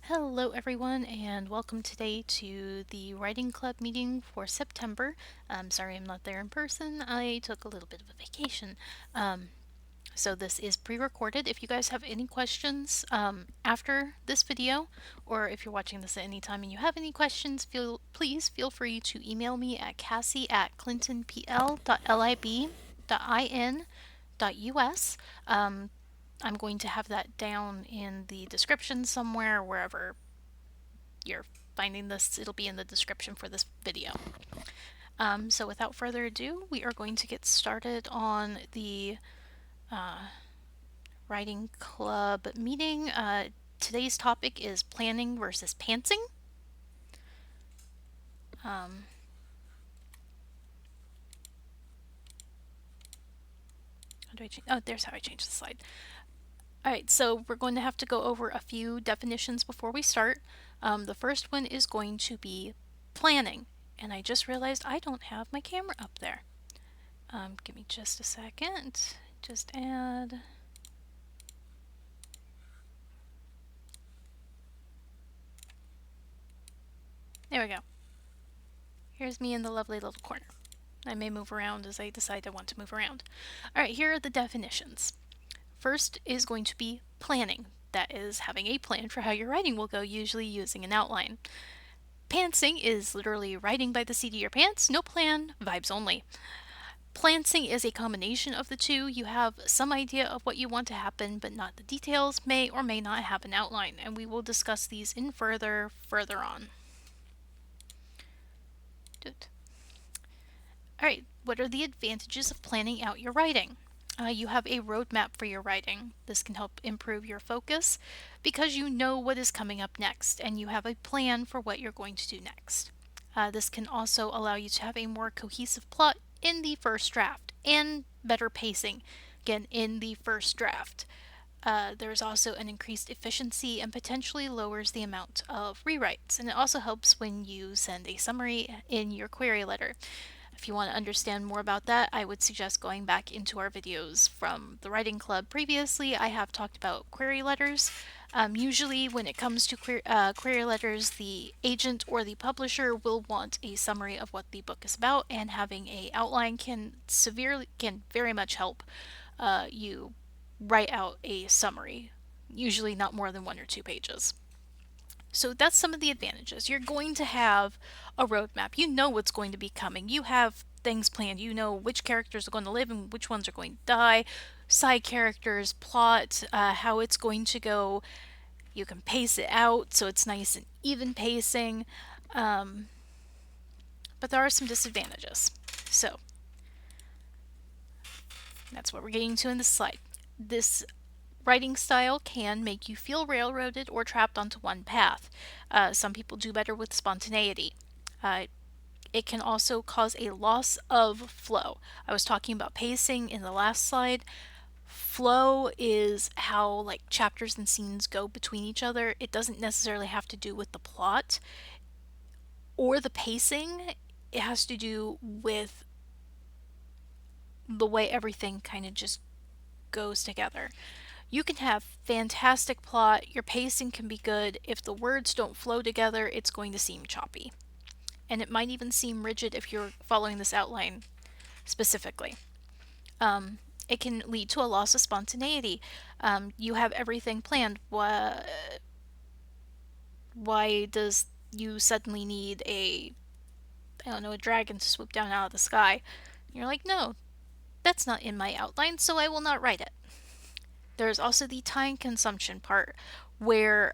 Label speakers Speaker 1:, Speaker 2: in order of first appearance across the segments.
Speaker 1: Hello everyone and welcome today to the writing club meeting for September. I'm sorry I'm not there in person. I took a little bit of a vacation. So this is pre-recorded. If you guys have any questions after this video, or if you're watching this at any time and you have any questions, please feel free to email me at cassie@clintonpl.lib.in.us. I'm going to have that down in the description somewhere, wherever you're finding this. It'll be in the description for this video. So without further ado, we are going to get started on the writing club meeting. Today's topic is planning versus pantsing. How do I change? Oh, there's how I change the slide. Alright, so we're going to have to go over a few definitions before we start. The first one is going to be planning. And I just realized I don't have my camera up there. Give me just a second. Just add. There we go. Here's me in the lovely little corner. I may move around as I decide I want to move around. Alright, here are the definitions. First is going to be planning. That is having a plan for how your writing will go, usually using an outline. Pantsing is literally writing by the seat of your pants, no plan, vibes only. Plantsing is a combination of the two. You have some idea of what you want to happen, but not the details, may or may not have an outline, and we will discuss these in further on. Alright, what are the advantages of planning out your writing? You have a roadmap for your writing. This can help improve your focus because you know what is coming up next and you have a plan for what you're going to do next. This can also allow you to have a more cohesive plot in the first draft and better pacing, again, in the first draft. There's also an increased efficiency and potentially lowers the amount of rewrites, and it also helps when you send a summary in your query letter. If you want to understand more about that, I would suggest going back into our videos from the writing club previously. I have talked about query letters. Usually when it comes to query letters, the agent or the publisher will want a summary of what the book is about, and having a outline can very much help you write out a summary, usually not more than 1 or 2 pages. So that's some of the advantages. You're going to have a roadmap. You know what's going to be coming. You have things planned. You know which characters are going to live and which ones are going to die, side characters, plot, how it's going to go. You can pace it out so it's nice and even pacing. But there are some disadvantages. So that's what we're getting to in this slide. This writing style can make you feel railroaded or trapped onto one path. Some people do better with spontaneity. It can also cause a loss of flow. I was talking about pacing in the last slide. Flow is how like chapters and scenes go between each other. It doesn't necessarily have to do with the plot or the pacing. It has to do with the way everything kind of just goes together. You can have fantastic plot, your pacing can be good. If the words don't flow together, it's going to seem choppy. And it might even seem rigid if you're following this outline specifically. It can lead to a loss of spontaneity. You have everything planned. Why does you suddenly need a dragon to swoop down out of the sky? You're like, no, that's not in my outline, so I will not write it. There's also the time consumption part where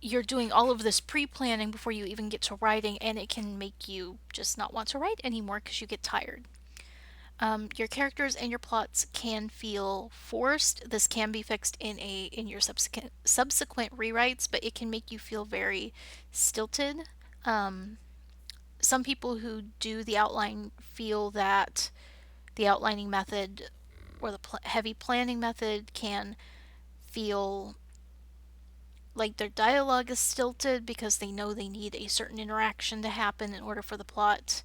Speaker 1: you're doing all of this pre-planning before you even get to writing, and it can make you just not want to write anymore because you get tired. Your characters and your plots can feel forced. This can be fixed in your subsequent rewrites, but it can make you feel very stilted. Some people who do the outline feel that the outlining method or the heavy planning method can feel like their dialogue is stilted because they know they need a certain interaction to happen in order for the plot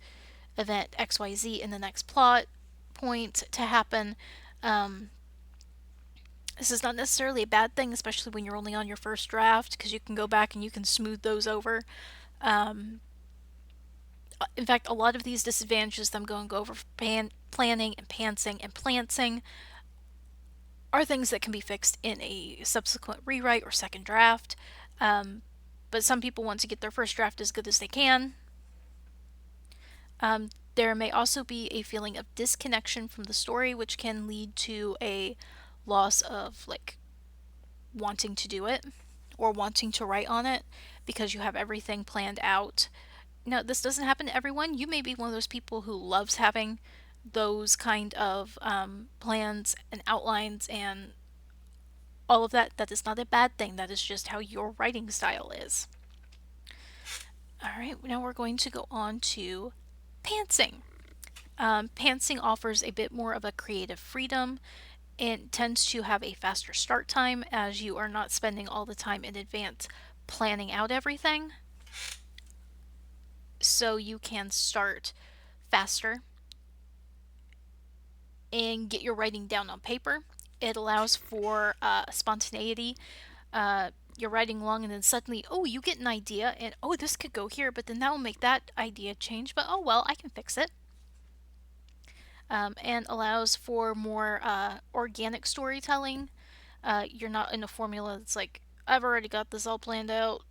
Speaker 1: event XYZ in the next plot point to happen. This is not necessarily a bad thing, especially when you're only on your first draft, because you can go back and you can smooth those over. Um, in fact, a lot of these disadvantages that I'm going to go over for planning and pantsing and planting are things that can be fixed in a subsequent rewrite or second draft. Um, but some people want to get their first draft as good as they can. There may also be a feeling of disconnection from the story, which can lead to a loss of like wanting to do it or wanting to write on it because you have everything planned out. Now, this doesn't happen to everyone. You may be one of those people who loves having those kind of plans and outlines and all of that. That is not a bad thing. That is just how your writing style is. All right, now we're going to go on to pantsing. Pantsing offers a bit more of a creative freedom and tends to have a faster start time as you are not spending all the time in advance planning out everything. So you can start faster and get your writing down on paper. It allows for spontaneity. You're writing along and then suddenly, oh, you get an idea and oh, this could go here, but then that will make that idea change. But oh well, I can fix it. And allows for more organic storytelling. You're not in a formula that's like, I've already got this all planned out.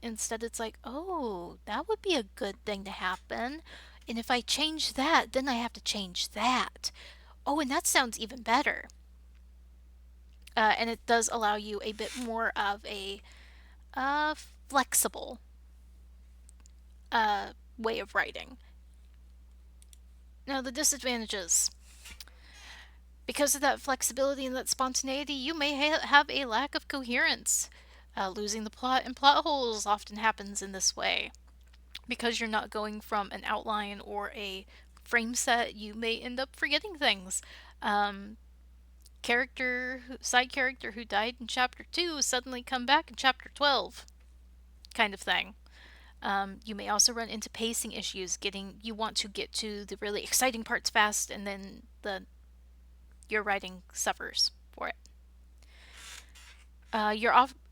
Speaker 1: Instead, it's like, oh, that would be a good thing to happen. And if I change that, then I have to change that. Oh, and that sounds even better. And it does allow you a bit more of a flexible way of writing. Now, the disadvantages. Because of that flexibility and that spontaneity, you may have a lack of coherence. Losing the plot and plot holes often happens in this way. Because you're not going from an outline or a frame set, you may end up forgetting things. Um, side character who died in chapter 2 suddenly come back in chapter 12, kind of thing. You may also run into pacing issues. You want to get to the really exciting parts fast, and then your writing suffers for it.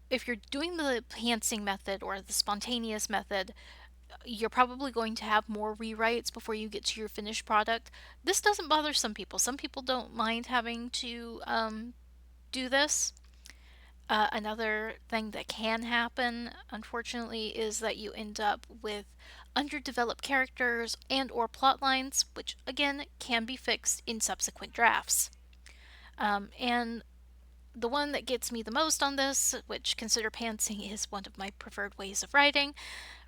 Speaker 1: If you're doing the pantsing method or the spontaneous method, you're probably going to have more rewrites before you get to your finished product. This doesn't bother some people. Some people don't mind having to do this. Another thing that can happen, unfortunately, is that you end up with underdeveloped characters and or plot lines, which again can be fixed in subsequent drafts. And the one that gets me the most on this, which consider pantsing is one of my preferred ways of writing,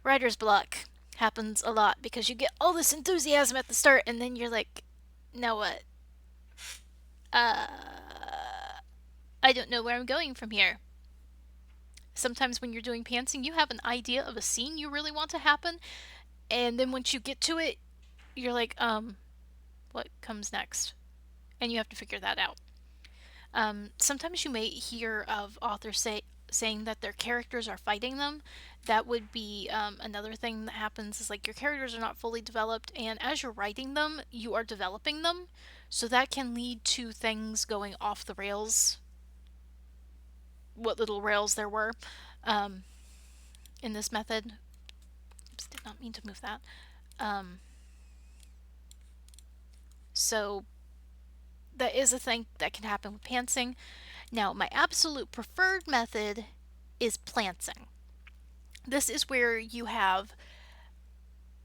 Speaker 1: writer's block happens a lot because you get all this enthusiasm at the start and then you're like, now what? Uh, I don't know where I'm going from here. Sometimes when you're doing pantsing, you have an idea of a scene you really want to happen, and then once you get to it, you're like, what comes next? And you have to figure that out. Sometimes you may hear of authors saying that their characters are fighting them. That would be another thing that happens is like your characters are not fully developed, and as you're writing them, you are developing them. So that can lead to things going off the rails, what little rails there were um, in this method. Oops, did not mean to move that. Um, so that is a thing that can happen with pantsing. Now, my absolute preferred method is planting. This is where you have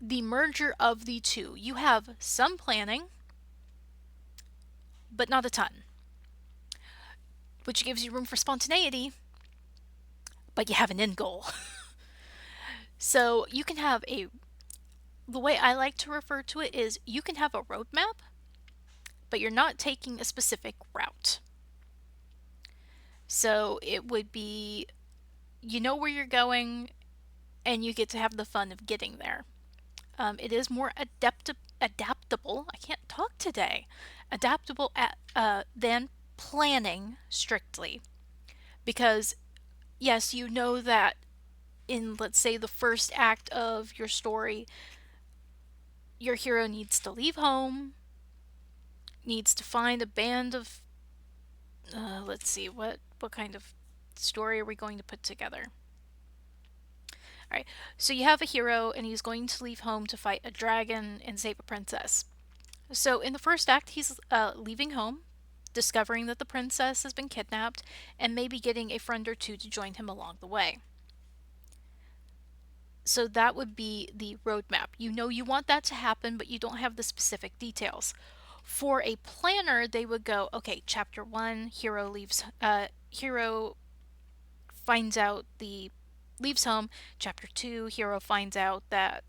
Speaker 1: the merger of the two. You have some planning, but not a ton, which gives you room for spontaneity, but you have an end goal. So you can have the way I like to refer to it is you can have a roadmap, but you're not taking a specific route. So it would be, you know where you're going, and you get to have the fun of getting there. It is more adaptable. I can't talk today. Adaptable than planning strictly. Because, yes, you know that in, let's say, the first act of your story, your hero needs to leave home, needs to find a band of let's see, what kind of story are we going to put together? All right, so you have a hero, and he's going to leave home to fight a dragon and save a princess. So in the first act, he's leaving home, discovering that the princess has been kidnapped, and maybe getting a friend or two to join him along the way. So that would be the roadmap. You know you want that to happen, but you don't have the specific details. For a planner, they would go, okay, chapter one, hero finds out the leaves home. Chapter two, hero finds out that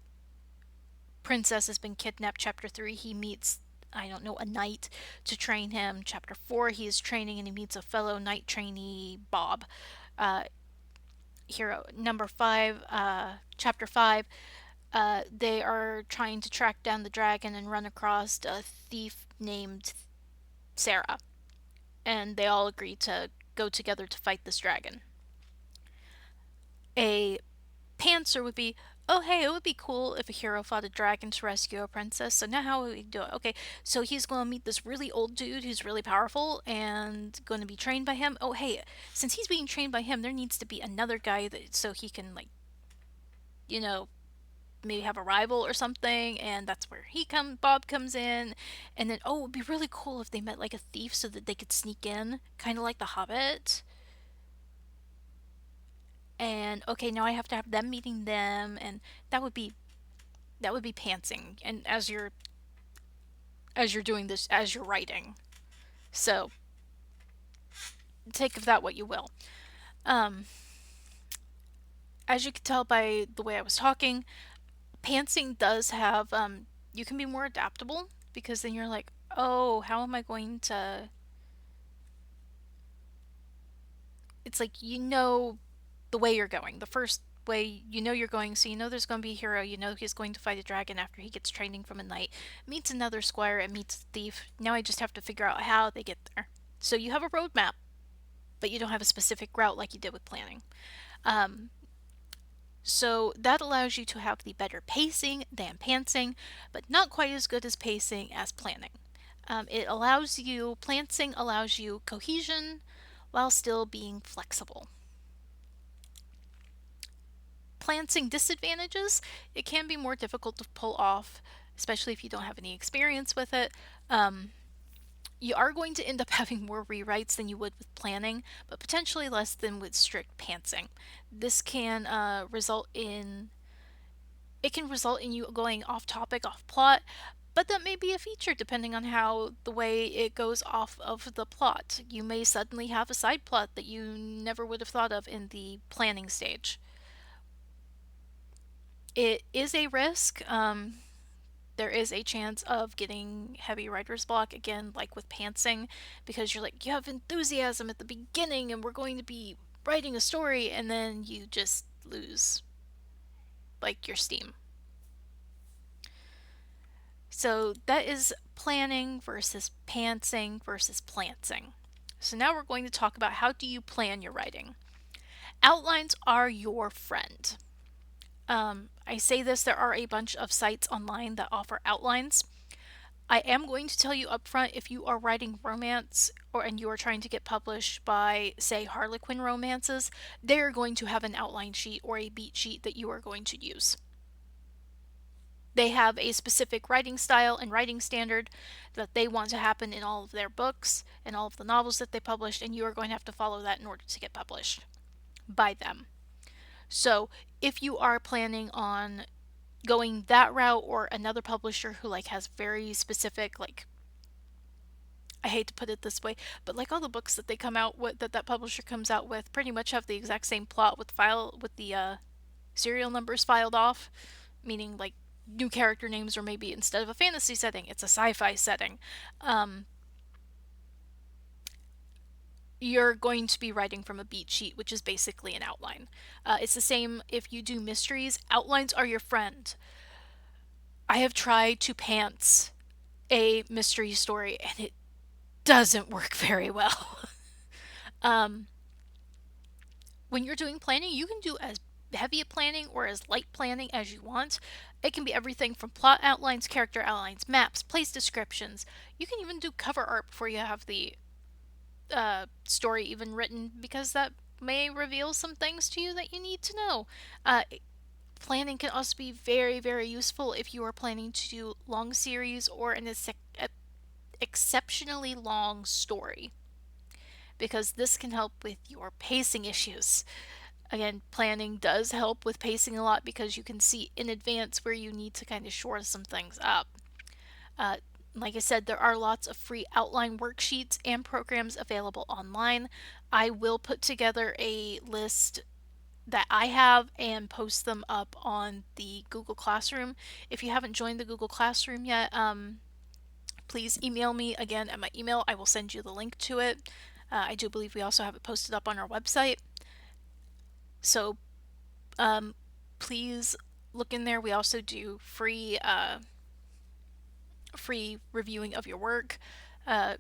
Speaker 1: princess has been kidnapped. Chapter three, he meets, I don't know, a knight to train him. Chapter four, he is training and he meets a fellow knight trainee, Bob. Uh, hero number five, chapter five, they are trying to track down the dragon and run across a thief named Sarah, and they all agree to go together to fight this dragon. A pantser would be, oh hey, it would be cool if a hero fought a dragon to rescue a princess. So now how would we do it? Okay, so he's going to meet this really old dude who's really powerful and going to be trained by him. Oh hey, since he's being trained by him, there needs to be another guy that so he can like, you know, maybe have a rival or something, and that's where Bob comes in. And then oh, it would be really cool if they met like a thief so that they could sneak in, kind of like the Hobbit. And okay, now I have to have them meeting them, and that would be that would be pantsing. And as you're doing this, as you're writing, so take of that what you will. um as you can tell by the way I was talking, pantsing does have you can be more adaptable, because then you're like, oh, how am I going to, it's like, the way you're going, the first way you're going, so there's going to be a hero, he's going to fight a dragon after he gets training from a knight, meets another squire, and meets a thief. Now I just have to figure out how they get there. So you have a roadmap, but you don't have a specific route like you did with planning. um, so that allows you to have the better pacing than pantsing, but not quite as good as pacing as planning. Pantsing allows you cohesion while still being flexible. Planting disadvantages, it can be more difficult to pull off, especially if you don't have any experience with it. You are going to end up having more rewrites than you would with planning, but potentially less than with strict pantsing. This can result in you going off topic, off plot, but that may be a feature depending on how the way it goes off of the plot. You may suddenly have a side plot that you never would have thought of in the planning stage. It is a risk. There is a chance of getting heavy writer's block, again, like with pantsing, because you're like, you have enthusiasm at the beginning and we're going to be writing a story, and then you just lose like your steam. So that is planning versus pantsing versus planting. So now we're going to talk about how do you plan your writing. Outlines are your friend. I say this, there are a bunch of sites online that offer outlines. I am going to tell you up front, if you are writing romance and you are trying to get published by, say, Harlequin romances, they are going to have an outline sheet or a beat sheet that you are going to use. They have a specific writing style and writing standard that they want to happen in all of their books and all of the novels that they published, and you are going to have to follow that in order to get published by them. So if you are planning on going that route, or another publisher who like has very specific, like, I hate to put it this way, but like all the books that they come out with, that publisher comes out with, pretty much have the exact same plot with the serial numbers filed off, meaning like new character names, or maybe instead of a fantasy setting, it's a sci-fi setting. You're going to be writing from a beat sheet, which is basically an outline. It's the same if you do mysteries. Outlines are your friend. I have tried to pants a mystery story, and it doesn't work very well. um, when you're doing planning, you can do as heavy a planning or as light planning as you want. It can be everything from plot outlines, character outlines, maps, place descriptions. You can even do cover art before you have the story even written, because that may reveal some things to you that you need to know. Uh, Planning can also be very, very useful if you are planning to do long series or an exceptionally long story, because this can help with your pacing issues. Again, planning does help with pacing a lot because you can see in advance where you need to kind of shore some things up. Uh, like I said, there are lots of free outline worksheets and programs available online. I will put together a list that I have and post them up on the Google Classroom. If you haven't joined the Google Classroom yet, please email me again at my email. I will send you the link to it. I do believe we also have it posted up on our website. So um, please look in there. We also do free reviewing of your work uh,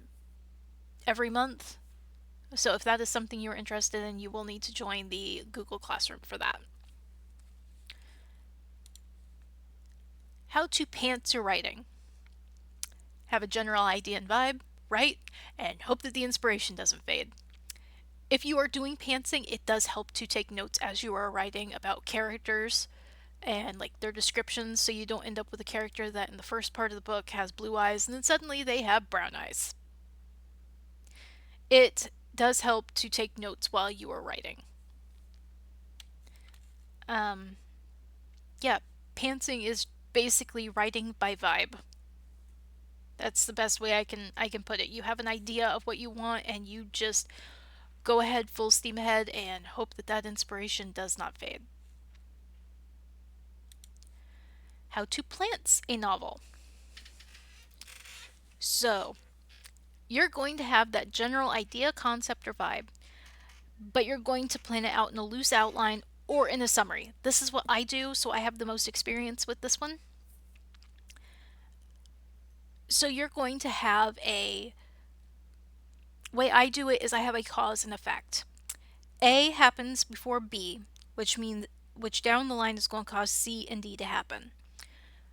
Speaker 1: every month. So if that is something you're interested in, you will need to join the Google Classroom for that. How to pants your writing. Have a general idea and vibe, write, and hope that the inspiration doesn't fade. If you are doing pantsing, it does help to take notes as you are writing about characters and like their descriptions, so you don't end up with a character that in the first part of the book has blue eyes and then suddenly they have brown eyes. It does help to take notes while you are writing. Um, yeah, pantsing is basically writing by vibe. That's the best way I can put it. You have an idea of what you want and you just go ahead full steam ahead and hope that that inspiration does not fade. How to plant a novel. So, you're going to have that general idea, concept, or vibe, but you're going to plan it out in a loose outline or in a summary. This is what I do, so I have the most experience with this one. So you're going to have a way I do it is I have a cause and effect. A happens before B, which down the line is going to cause C and D to happen.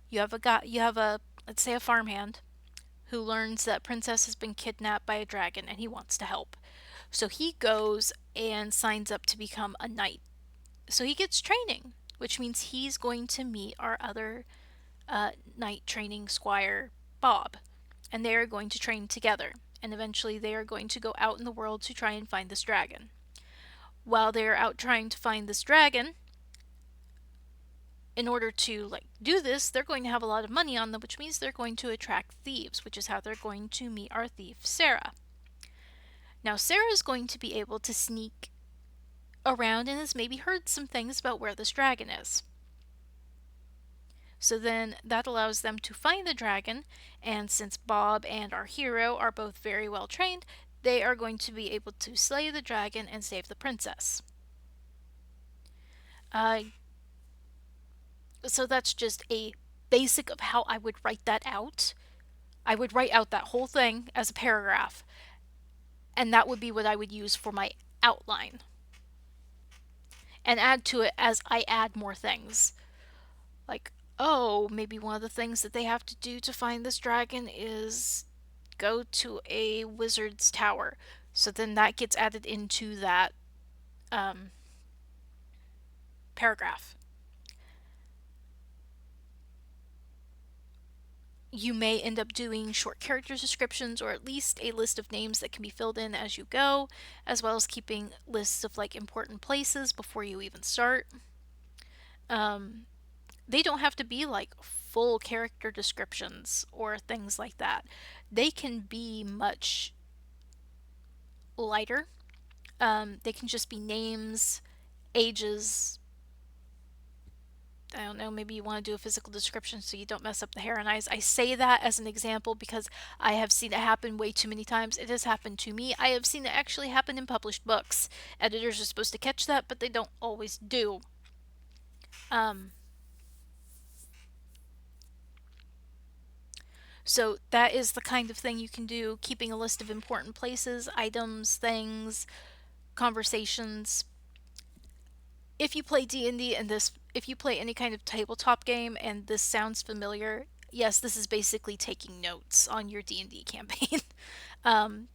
Speaker 1: You have a let's say a farmhand who learns that Princess has been kidnapped by a dragon and he wants to help. So he goes and signs up to become a knight. So he gets training, which means he's going to meet our other knight training squire, Bob, and they are going to train together. And eventually they are going to go out in the world to try and find this dragon. While they're out trying to find this dragon, in order to do this, they're going to have a lot of money on them, which means they're going to attract thieves, which is how they're going to meet our thief, Sarah. Now, Sarah is going to be able to sneak around and has maybe heard some things about where this dragon is. So then that allows them to find the dragon, and since Bob and our hero are both very well trained, they are going to be able to slay the dragon and save the princess. Uh, so that's just a basic of how I would write that out. I would write out that whole thing as a paragraph, and that would be what I would use for my outline, and add to it as I add more things. Like, oh, maybe one of the things that they have to do to find this dragon is go to a wizard's tower. So then that gets added into that paragraph. You may end up doing short character descriptions or at least a list of names that can be filled in as you go, as well as keeping lists of important places before you even start. They don't have to be full character descriptions or things like that. They can be much lighter. They can just be names, ages. I don't know, maybe you want to do a physical description so you don't mess up the hair and eyes. I say that as an example because I have seen it happen way too many times. It has happened to me. I have seen it actually happen in published books. Editors are supposed to catch that, but they don't always do. So that is the kind of thing you can do, keeping a list of important places, items, things, conversations. If you play D&D and if you play any kind of tabletop game and this sounds familiar, yes, this is basically taking notes on your D&D campaign.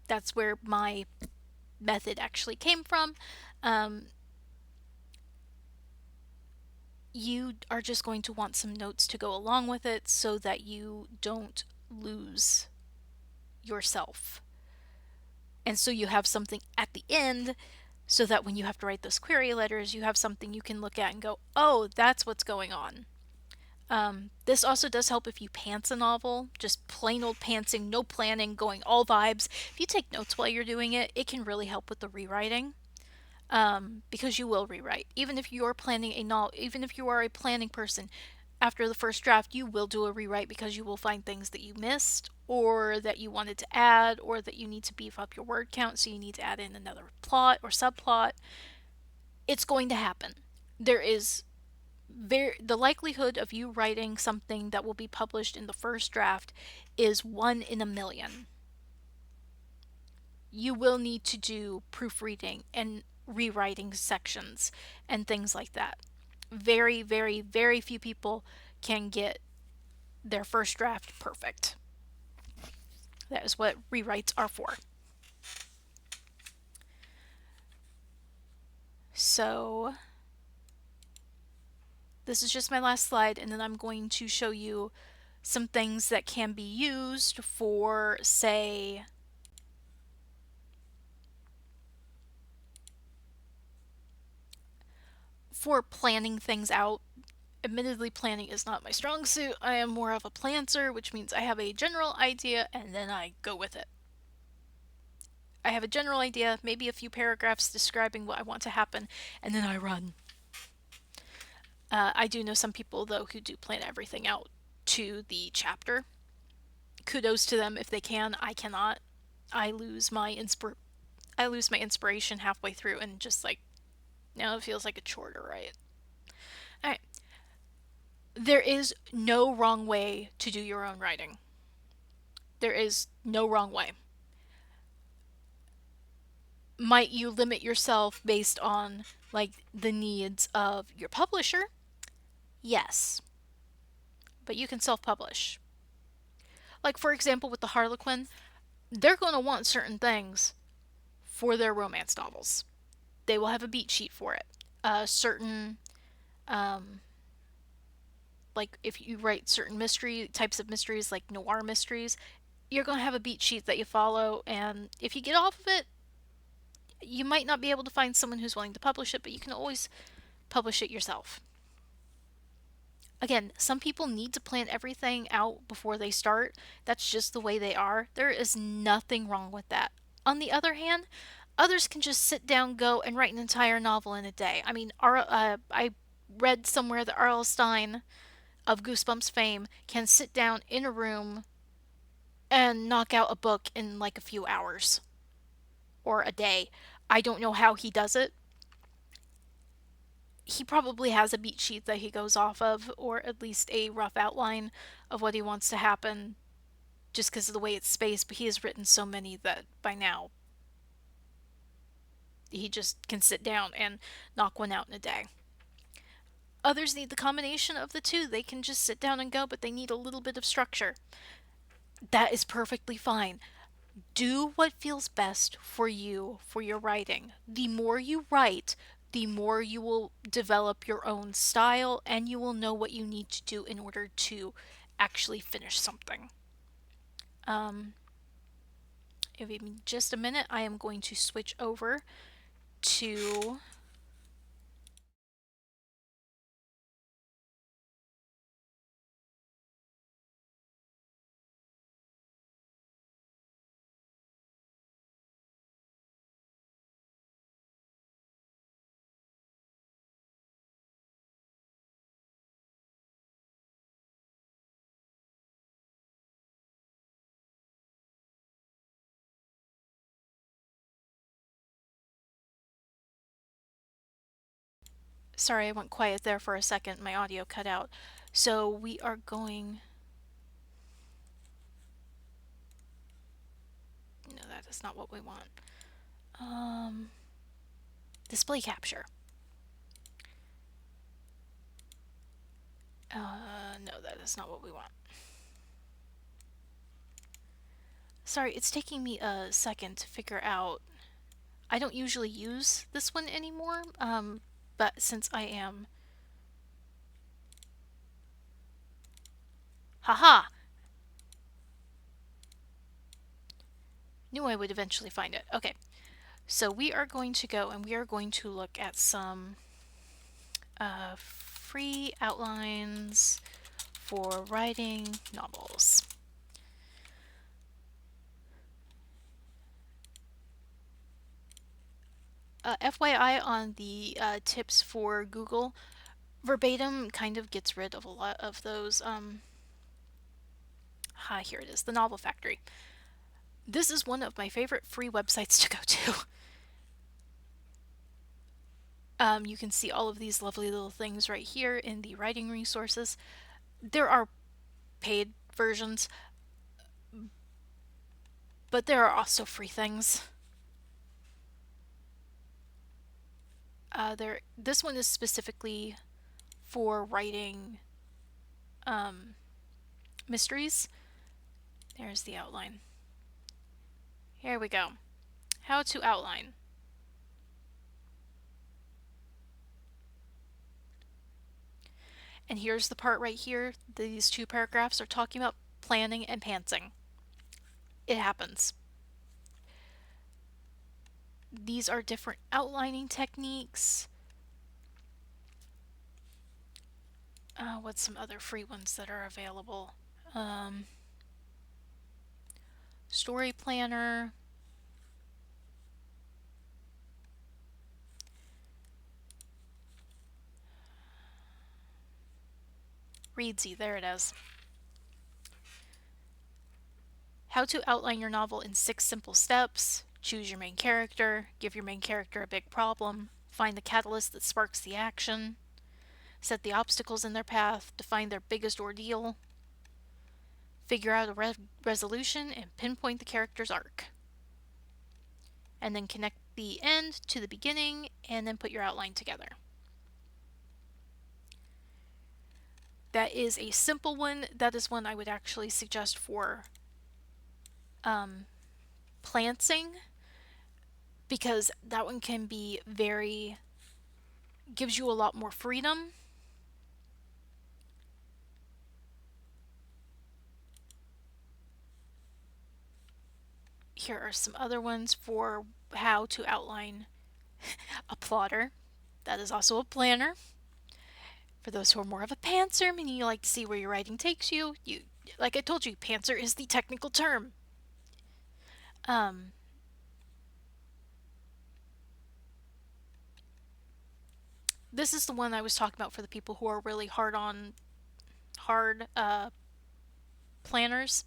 Speaker 1: That's where my method actually came from. Um, you are just going to want some notes to go along with it so that you don't lose yourself. And so you have something at the end so that when you have to write those query letters, you have something you can look at and go, oh, that's what's going on. This also does help if you pants a novel, just plain old pantsing, no planning, going all vibes. If you take notes while you're doing it, it can really help with the rewriting. Because you will rewrite. Even if you're planning a novel, even if you are a planning person, after the first draft, you will do a rewrite because you will find things that you missed or that you wanted to add or that you need to beef up your word count, so you need to add in another plot or subplot. It's going to happen. There is the likelihood of you writing something that will be published in the first draft is 1 in a million. You will need to do proofreading and rewriting sections and things like that. Very, very, very few people can get their first draft perfect. That is what rewrites are for. So, this is just my last slide, and then I'm going to show you some things that can be used for, say, for planning things out. Admittedly, planning is not my strong suit. I am more of a planter, which means I have a general idea and then I go with it. I have a general idea, maybe a few paragraphs describing what I want to happen, and then I run. I do know some people, though, who do plan everything out to the chapter. Kudos to them if they can. I cannot. I lose my inspiration halfway through and just like, now it feels like a chore to write. Alright. There is no wrong way to do your own writing. There is no wrong way. Might you limit yourself based on like the needs of your publisher? Yes. But you can self-publish. Like for example with the Harlequin, they're going to want certain things for their romance novels. They will have a beat sheet for it. Certain like if you write certain mystery types of mysteries like noir mysteries, you're going to have a beat sheet that you follow, and if you get off of it, you might not be able to find someone who's willing to publish it, but you can always publish it yourself. Again, some people need to plan everything out before they start. That's just the way they are. There is nothing wrong with that. On the other hand, others can just sit down, go, and write an entire novel in a day. I mean, I read somewhere that R.L. Stine of Goosebumps fame can sit down in a room and knock out a book in like a few hours or a day. I don't know how he does it. He probably has a beat sheet that he goes off of, or at least a rough outline of what he wants to happen, just because of the way it's spaced. But he has written so many that by now he just can sit down and knock one out in a day. Others need the combination of the two. They can just sit down and go, but they need a little bit of structure. That is perfectly fine. Do what feels best for you for your writing. The more you write, the more you will develop your own style and you will know what you need to do in order to actually finish something. If you give me just a minute, I am going to switch over to sorry, I went quiet there for a second. My audio cut out. So we are going. No, that is not what we want. Display capture. No, that is not what we want. Sorry, it's taking me a second to figure out I don't usually use this one anymore, but since I am... Haha! Knew I would eventually find it. Okay, so we are going to go and we are going to look at some free outlines for writing novels. FYI on the tips for Google, verbatim kind of gets rid of a lot of those. Here it is, the Novel Factory. This is one of my favorite free websites to go to. You can see all of these lovely little things right here in the writing resources. There are paid versions, but there are also free things. This one is specifically for writing mysteries. There's the outline. Here we go. How to outline. And here's the part right here. These two paragraphs are talking about planning and pantsing. It happens. These are different outlining techniques. What's some other free ones that are available? Story Planner. Readsy, there it is. How to outline your novel in 6 simple steps. Choose your main character. Give your main character a big problem. Find the catalyst that sparks the action. Set the obstacles in their path. Define their biggest ordeal. Figure out a resolution and pinpoint the character's arc. And then connect the end to the beginning and then put your outline together. That is a simple one. That is one I would actually suggest for planting, because that one can be gives you a lot more freedom. Here are some other ones for how to outline a plotter. That is also a planner. For those who are more of a pantser, meaning you like to see where your writing takes you, like I told you, pantser is the technical term. This is the one I was talking about for the people who are really hard planners.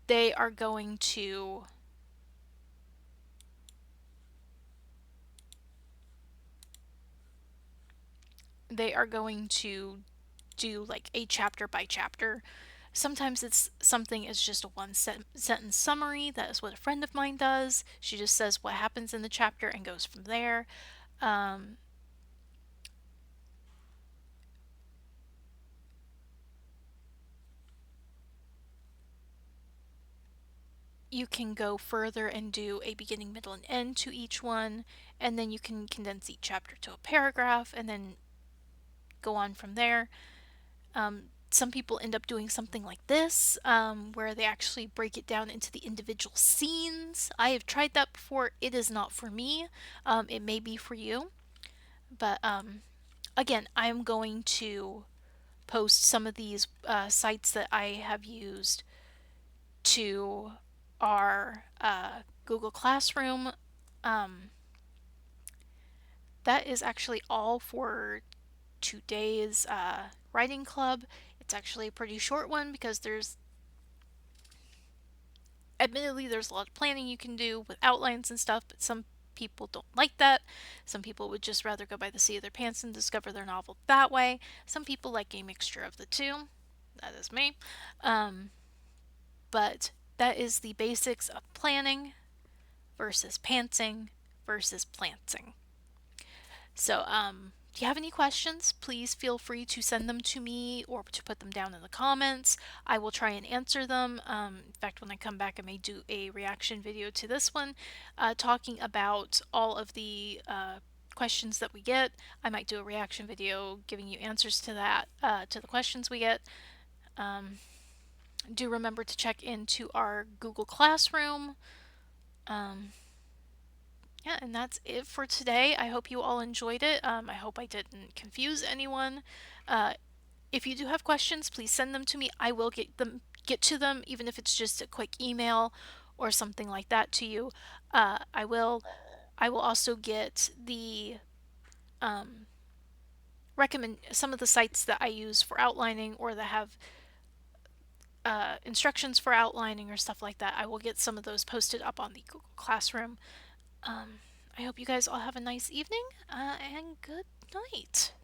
Speaker 1: They are going to do like a chapter by chapter. Sometimes it's something as just a one sentence summary. That is what a friend of mine does. She just says what happens in the chapter and goes from there. You can go further and do a beginning, middle, and end to each one, and then you can condense each chapter to a paragraph and then go on from there. Some people end up doing something like this, where they actually break it down into the individual scenes. I have tried that before. It is not for me. It may be for you. But again, I'm going to post some of these sites that I have used to our Google Classroom. That is actually all for today's writing club. It's actually a pretty short one because admittedly, there's a lot of planning you can do with outlines and stuff, but some people don't like that. Some people would just rather go by the seat of their pants and discover their novel that way. Some people like a mixture of the two. That is me. But that is the basics of planning versus pantsing versus planting. So If you have any questions, please feel free to send them to me or to put them down in the comments. I will try and answer them. In fact, when I come back, I may do a reaction video to this one, talking about all of the questions that we get. I might do a reaction video giving you answers to that, to the questions we get. Do remember to check into our Google Classroom. Yeah, and that's it for today. I hope you all enjoyed it. I hope I didn't confuse anyone. Uh, if you do have questions, please send them to me. I will get to them, even if it's just a quick email or something like that to you. I will also get the recommend some of the sites that I use for outlining or that have instructions for outlining or stuff like that. I will get some of those posted up on the Google Classroom. I hope you guys all have a nice evening and good night.